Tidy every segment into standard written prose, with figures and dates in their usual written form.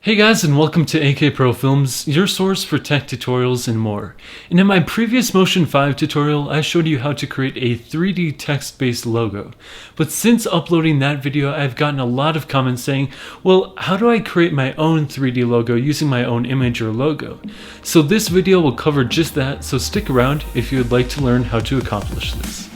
Hey guys, and welcome to AkProFilms, your source for tech tutorials and more. And in my previous Motion 5 tutorial, I showed you how to create a 3D text-based logo. But since uploading that video, I've gotten a lot of comments saying, well, how do I create my own 3D logo using my own image or logo? So this video will cover just that, so stick around if you would like to learn how to accomplish this.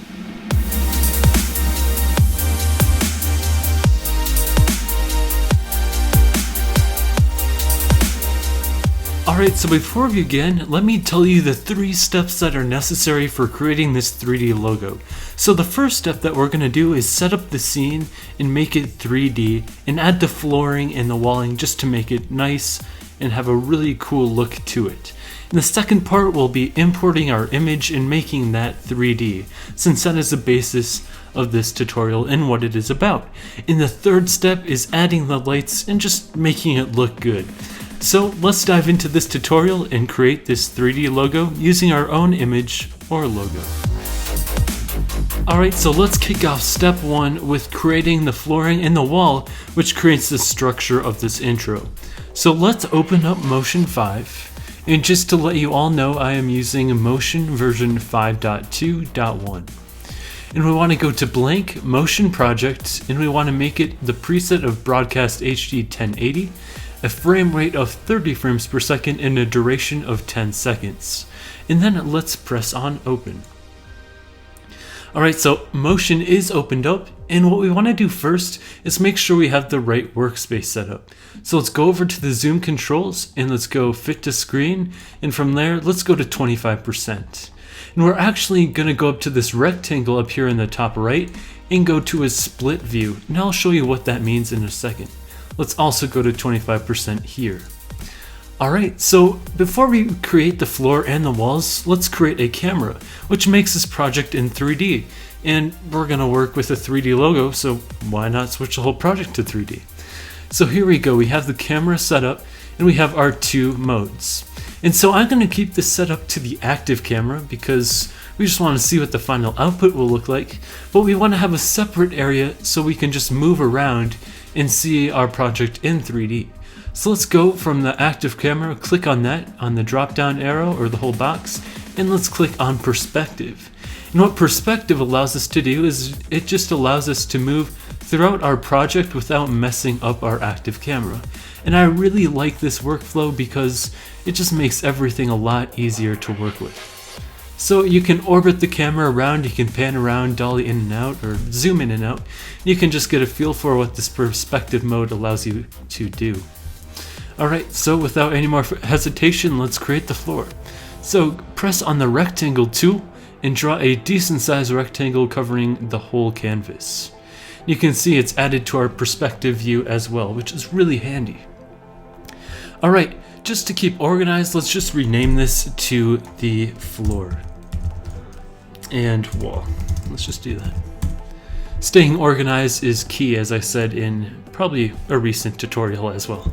Alright, so before we begin, let me tell you the 3 steps that are necessary for creating this 3D logo. So the first step that we're going to do is set up the scene and make it 3D and add the flooring and the walling just to make it nice and have a really cool look to it. And the second part will be importing our image and making that 3D, since that is the basis of this tutorial and what it is about. And the third step is adding the lights and just making it look good. So let's dive into this tutorial and create this 3D logo using our own image or logo. Alright, so let's kick off step 1 with creating the flooring and the wall, which creates the structure of this intro. So let's open up Motion 5, and just to let you all know, I am using Motion version 5.2.1. And we want to go to blank Motion Project, and we want to make it the preset of Broadcast HD 1080, a frame rate of 30 frames per second and a duration of 10 seconds. And then let's press on open. Alright, so Motion is opened up, and what we want to do first is make sure we have the right workspace set up. So let's go over to the zoom controls and let's go fit to screen, and from there let's go to 25%. And we're actually going to go up to this rectangle up here in the top right and go to a split view, and I'll show you what that means in a second. Let's also go to 25% here. Alright, so before we create the floor and the walls, let's create a camera, which makes this project in 3D. And we're going to work with a 3D logo, so why not switch the whole project to 3D? So here we go, we have the camera set up, and we have our 2 modes. And so I'm going to keep this set up to the active camera because we just want to see what the final output will look like, but we want to have a separate area so we can just move around and see our project in 3D. So let's go from the active camera, click on that, on the drop down arrow or the whole box, and let's click on perspective. And what perspective allows us to do is it just allows us to move throughout our project without messing up our active camera. And I really like this workflow because it just makes everything a lot easier to work with. So you can orbit the camera around, you can pan around, dolly in and out, or zoom in and out. You can just get a feel for what this perspective mode allows you to do. Alright, so without any more hesitation, let's create the floor. So press on the rectangle tool and draw a decent sized rectangle covering the whole canvas. You can see it's added to our perspective view as well, which is really handy. Alright, just to keep organized, let's just rename this to the floor and wall. Let's just do that. Staying organized is key, as I said in probably a recent tutorial as well.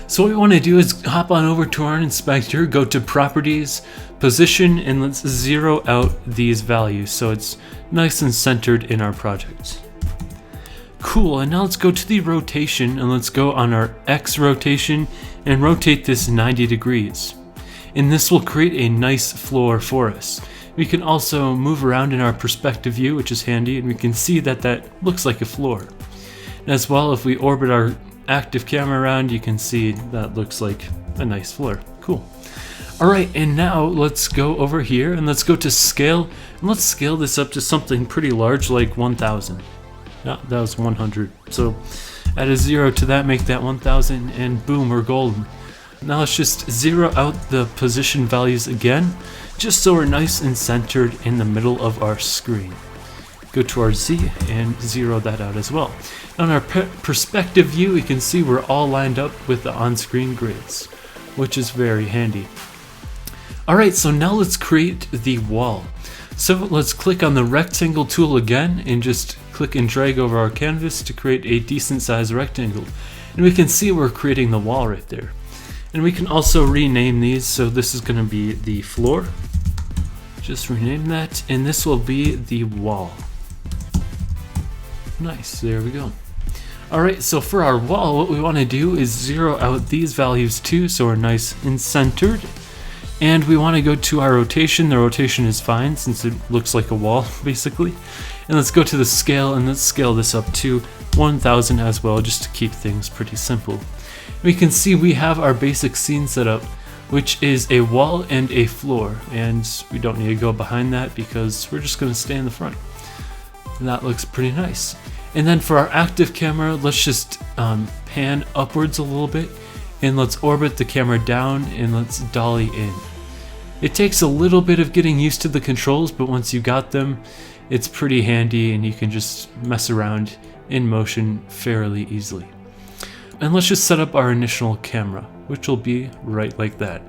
So what we want to do is hop on over to our inspector, go to properties, position, and let's zero out these values so it's nice and centered in our project. Cool, and now let's go to the rotation and let's go on our X rotation and rotate this 90 degrees. And this will create a nice floor for us. We can also move around in our perspective view, which is handy, and we can see that that looks like a floor. And as well, if we orbit our active camera around, you can see that looks like a nice floor. Cool. Alright, and now let's go over here and let's go to scale, and let's scale this up to something pretty large like 1000. No, that was 100. So add a 0 to that, make that 1000, and boom, we're golden. Now let's just zero out the position values again, just so we're nice and centered in the middle of our screen. Go to our Z and zero that out as well. On our perspective view, we can see we're all lined up with the on-screen grids, which is very handy. Alright, so now let's create the wall. So let's click on the rectangle tool again and just click and drag over our canvas to create a decent sized rectangle. And we can see we're creating the wall right there. And we can also rename these, so this is going to be the floor. Just rename that, and this will be the wall. Nice, there we go. Alright, so for our wall, what we want to do is zero out these values too, so we're nice and centered. And we want to go to our rotation. The rotation is fine since it looks like a wall, basically. And let's go to the scale, and let's scale this up to 1000 as well, just to keep things pretty simple. We can see we have our basic scene set up, which is a wall and a floor, and we don't need to go behind that because we're just going to stay in the front. And that looks pretty nice. And then for our active camera, let's just pan upwards a little bit, and let's orbit the camera down, and let's dolly in. It takes a little bit of getting used to the controls, but once you got them, it's pretty handy and you can just mess around in motion fairly easily. And let's just set up our initial camera, which will be right like that.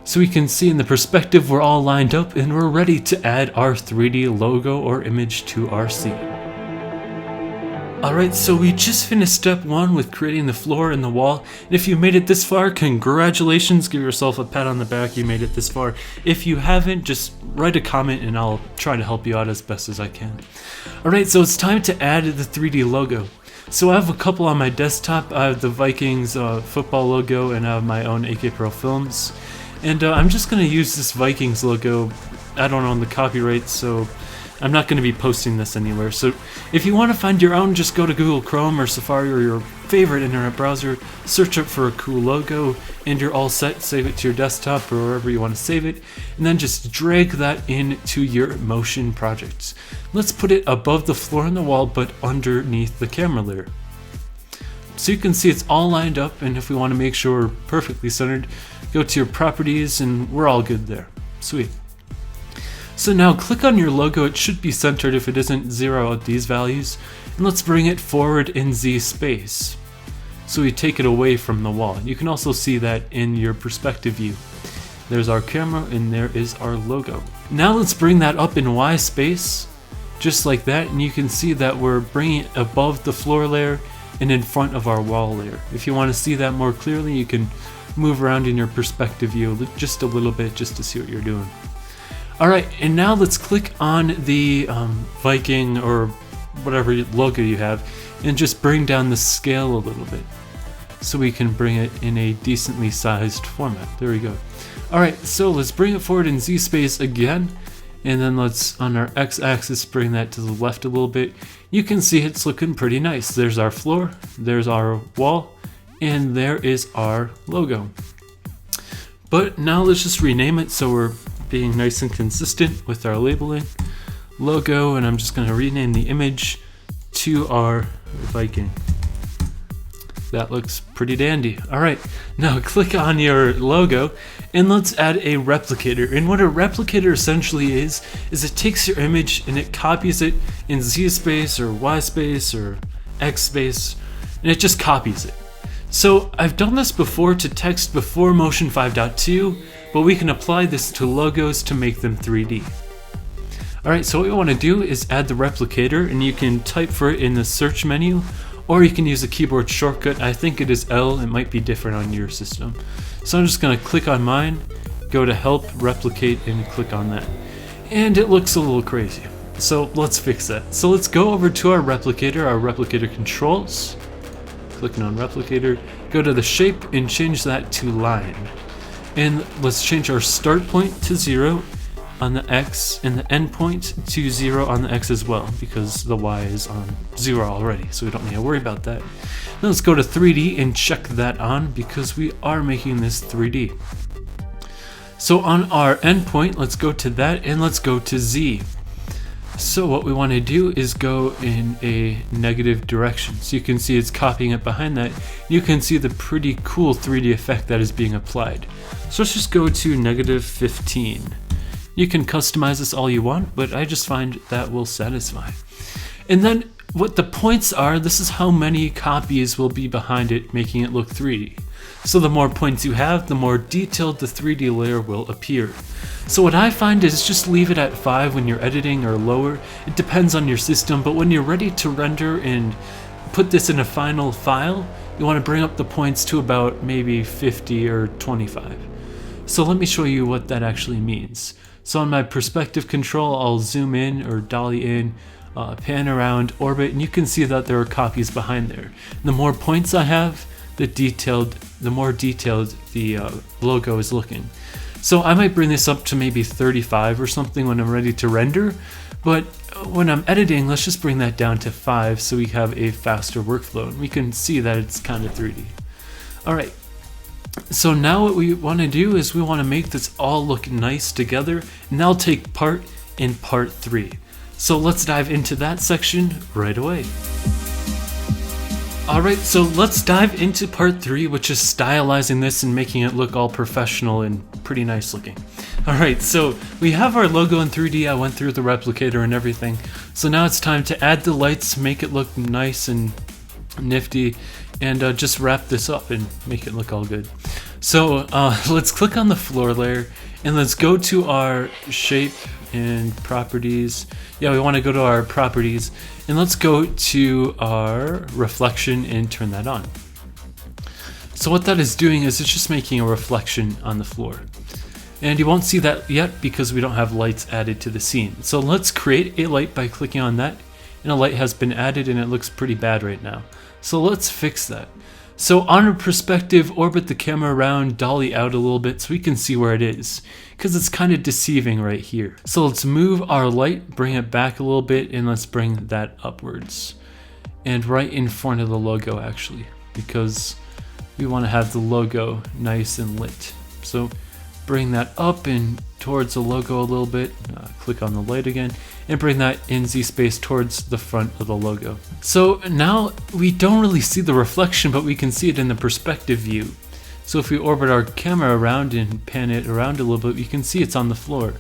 So we can see in the perspective we're all lined up and we're ready to add our 3D logo or image to our scene. Alright, so we just finished step 1 with creating the floor and the wall, and if you made it this far, congratulations, give yourself a pat on the back, you made it this far. If you haven't, just write a comment and I'll try to help you out as best as I can. Alright, so it's time to add the 3D logo. So I have a couple on my desktop. I have the Vikings football logo and I have my own AkProFilms. And I'm just going to use this Vikings logo. I don't own the copyright, so I'm not going to be posting this anywhere. So if you want to find your own, just go to Google Chrome or Safari or your favorite internet browser, search up for a cool logo, and you're all set. Save it to your desktop or wherever you want to save it, and then just drag that into your motion projects. Let's put it above the floor and the wall, but underneath the camera layer. So you can see it's all lined up, and if we want to make sure we're perfectly centered, go to your properties and we're all good there. Sweet. So now click on your logo. It should be centered. If it isn't, zero out these values, and let's bring it forward in Z space. So we take it away from the wall. You can also see that in your perspective view. There's our camera and there is our logo. Now let's bring that up in Y space, just like that, and you can see that we're bringing it above the floor layer and in front of our wall layer. If you want to see that more clearly, you can move around in your perspective view just a little bit just to see what you're doing. Alright, and now let's click on the Viking or whatever logo you have and just bring down the scale a little bit so we can bring it in a decently sized format. There we go. Alright, so let's bring it forward in Z space again, and then let's, on our X-axis, bring that to the left a little bit. You can see it's looking pretty nice. There's our floor, there's our wall, and there is our logo. But now let's just rename it so we're being nice and consistent with our labeling. Logo, and I'm just going to rename the image to our Viking. That looks pretty dandy. Alright, now click on your logo and let's add a replicator. And what a replicator essentially is it takes your image and it copies it in Z space or Y space or X space, and it just copies it. So I've done this before to text before Motion 5.2, but we can apply this to logos to make them 3D. Alright, so what we want to do is add the replicator, and you can type for it in the search menu, or you can use a keyboard shortcut. I think it is L, it might be different on your system. So I'm just going to click on mine, go to help, replicate, and click on that. And it looks a little crazy. So let's fix that. So let's go over to our replicator controls, clicking on replicator, go to the shape and change that to line. And let's change our start point to 0 on the X and the end point to 0 on the X as well, because the Y is on 0 already, so we don't need to worry about that. Then let's go to 3D and check that on because we are making this 3D. So on our end point, let's go to that and let's go to Z. So what we want to do is go in a negative direction. So you can see it's copying it behind that. You can see the pretty cool 3D effect that is being applied. So let's just go to -15. You can customize this all you want, but I just find that will satisfy. And then what the points are, this is how many copies will be behind it, making it look 3D. So the more points you have, the more detailed the 3D layer will appear. So what I find is just leave it at 5 when you're editing, or lower. It depends on your system, but when you're ready to render and put this in a final file, you want to bring up the points to about maybe 50 or 25. So let me show you what that actually means. So on my perspective control, I'll zoom in or dolly in pan around, orbit, and you can see that there are copies behind there. The more points I have, the more detailed the logo is looking. So I might bring this up to maybe 35 or something when I'm ready to render, but when I'm editing, let's just bring that down to 5 so we have a faster workflow and we can see that it's kind of 3D. Alright, so now what we want to do is we want to make this all look nice together, and that'll take part in part 3. So let's dive into that section right away. Alright, so let's dive into part 3, which is stylizing this and making it look all professional and pretty nice looking. Alright, so we have our logo in 3D, I went through the replicator and everything. So now it's time to add the lights, make it look nice and nifty, and just wrap this up and make it look all good. So let's click on the floor layer, and let's go to our shape and properties. Yeah, we want to go to our properties, and let's go to our reflection and turn that on. So what that is doing is it's just making a reflection on the floor. And you won't see that yet because we don't have lights added to the scene. So let's create a light by clicking on that, and a light has been added and it looks pretty bad right now. So let's fix that. So on our perspective, orbit the camera around, dolly out a little bit so we can see where it is, because it's kind of deceiving right here. So let's move our light, bring it back a little bit, and let's bring that upwards. And right in front of the logo actually, because we want to have the logo nice and lit. So bring that up and towards the logo a little bit, click on the light again, and bring that in Z-space towards the front of the logo. So now we don't really see the reflection, but we can see it in the perspective view. So if we orbit our camera around and pan it around a little bit, we can see it's on the floor.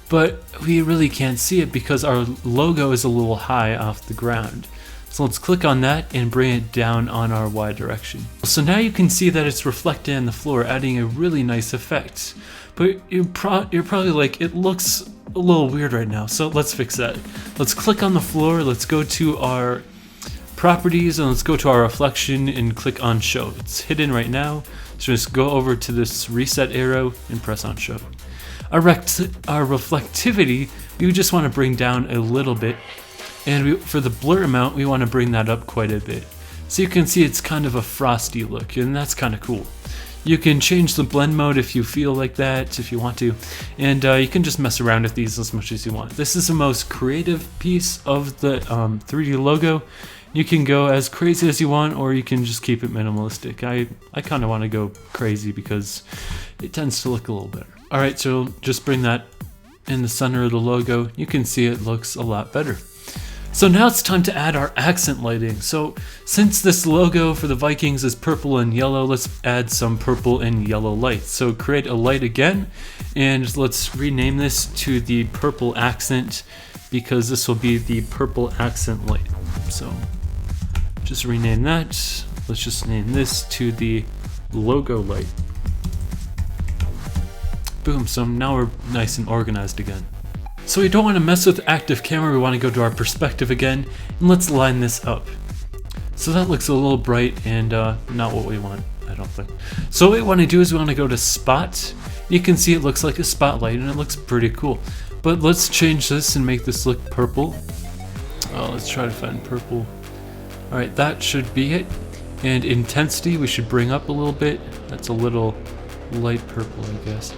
But we really can't see it because our logo is a little high off the ground. So let's click on that and bring it down on our Y direction. So now you can see that it's reflected on the floor, adding a really nice effect. But you're probably like, it looks a little weird right now, so let's fix that. Let's click on the floor, let's go to our properties, and let's go to our reflection and click on show. It's hidden right now, so just go over to this reset arrow and press on show. Our reflectivity, we just want to bring down a little bit, and for the blur amount, we want to bring that up quite a bit. So you can see it's kind of a frosty look, and that's kind of cool. You can change the blend mode if you feel like that, if you want to, and you can just mess around with these as much as you want. This is the most creative piece of the 3D logo. You can go as crazy as you want, or you can just keep it minimalistic. I kind of want to go crazy because it tends to look a little better. Alright, so just bring that in the center of the logo. You can see it looks a lot better. So now it's time to add our accent lighting. So since this logo for the Vikings is purple and yellow, let's add some purple and yellow lights. So create a light again, and let's rename this to the purple accent, because this will be the purple accent light. So just rename that. Let's just name this to the logo light. Boom, so now we're nice and organized again. So we don't want to mess with active camera, we want to go to our perspective again, and let's line this up. So that looks a little bright and not what we want, I don't think. So what we want to do is we want to go to spot. You can see it looks like a spotlight and it looks pretty cool. But let's change this and make this look purple. Let's try to find purple. Alright, that should be it. And intensity we should bring up a little bit. That's a little light purple, I guess.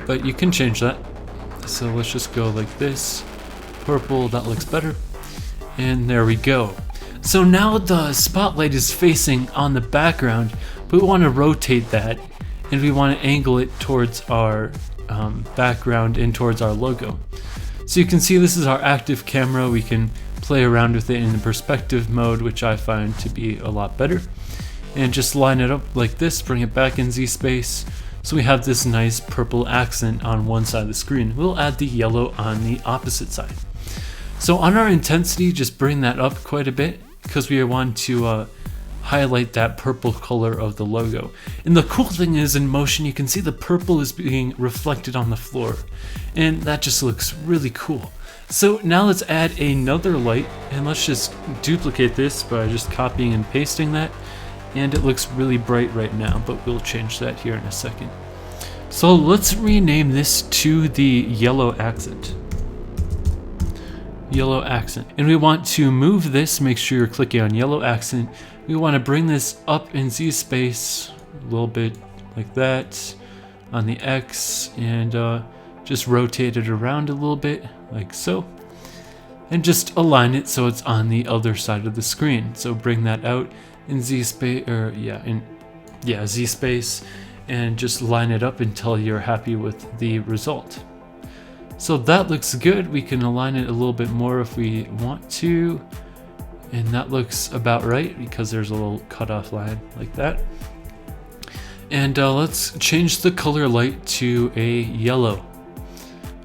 But you can change that. So let's just go like this, purple, that looks better, and there we go. So now the spotlight is facing on the background, but we want to rotate that, and we want to angle it towards our background and towards our logo. So you can see this is our active camera. We can play around with it in the perspective mode, which I find to be a lot better, and just line it up like this, bring it back in Z-space. So we have this nice purple accent on one side of the screen. We'll add the yellow on the opposite side. So on our intensity, just bring that up quite a bit because we want to highlight that purple color of the logo. And the cool thing is in motion, you can see the purple is being reflected on the floor. And that just looks really cool. So now let's add another light, and let's just duplicate this by just copying and pasting that. And it looks really bright right now, but we'll change that here in a second. So let's rename this to the yellow accent. yellow accent. And we want to move this, make sure you're clicking on yellow accent. We want to bring this up in Z space a little bit like that on the X, and just rotate it around a little bit like so. And just align it so it's on the other side of the screen. So bring that out in Z space, or Z space, and just line it up until you're happy with the result. So that looks good. We can align it a little bit more if we want to, and that looks about right because there's a little cutoff line like that. And let's change the color light to a yellow,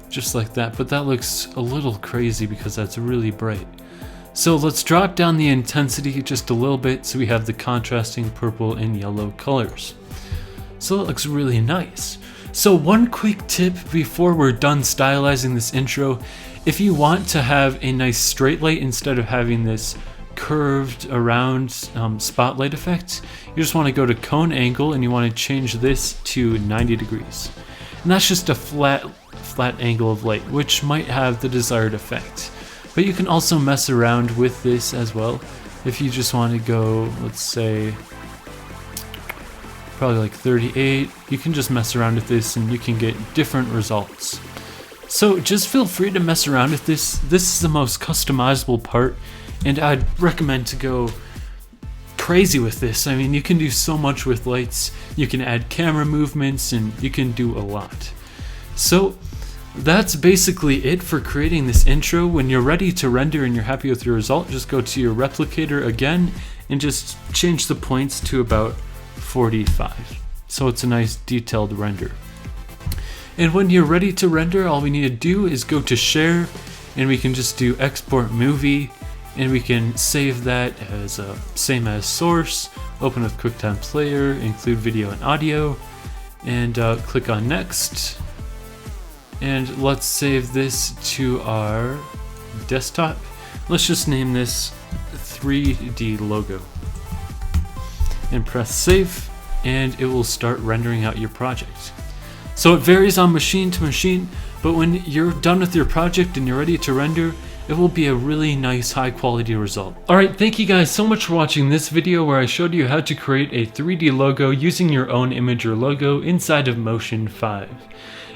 just like that, but that looks a little crazy because that's really bright. So let's drop down the intensity just a little bit so we have the contrasting purple and yellow colors. So it looks really nice. So one quick tip before we're done stylizing this intro: if you want to have a nice straight light instead of having this curved around spotlight effect, you just want to go to cone angle and you want to change this to 90 degrees. And that's just a flat angle of light, which might have the desired effect. But you can also mess around with this as well. If you just want to go, let's say, probably like 38, you can just mess around with this and you can get different results. So just feel free to mess around with this. This is the most customizable part, and I'd recommend to go crazy with this. I mean, you can do so much with lights. You can add camera movements and you can do a lot. So that's basically it for creating this intro. When you're ready to render and you're happy with your result, just go to your replicator again and just change the points to about 45. So it's a nice detailed render. And when you're ready to render, all we need to do is go to share, and we can just do export movie, and we can save that as same as source, open with QuickTime Player, include video and audio, and click on next. And let's save this to our desktop. Let's just name this 3D logo. And press save, and it will start rendering out your project. So it varies on machine to machine, but when you're done with your project and you're ready to render, it will be a really nice high quality result. Alright, thank you guys so much for watching this video where I showed you how to create a 3D logo using your own image or logo inside of Motion 5.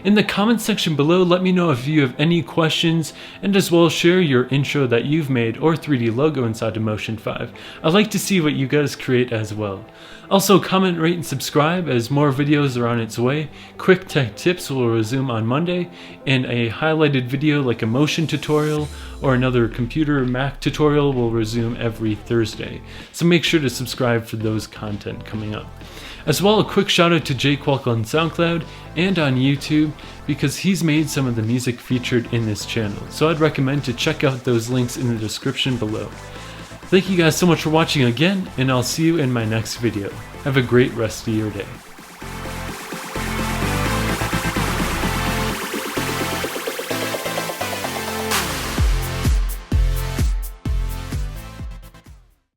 In the comment section below, let me know if you have any questions, and as well share your intro that you've made or 3D logo inside of Motion 5. I'd like to see what you guys create as well. Also, comment, rate, and subscribe as more videos are on its way. Quick tech tips will resume on Monday, and a highlighted video like a motion tutorial or another computer Mac tutorial will resume every Thursday. So make sure to subscribe for those content coming up. As well, a quick shout out to JQualk on Soundcloud and on YouTube, because he's made some of the music featured in this channel. So I'd recommend to check out those links in the description below. Thank you guys so much for watching again, and I'll see you in my next video. Have a great rest of your day.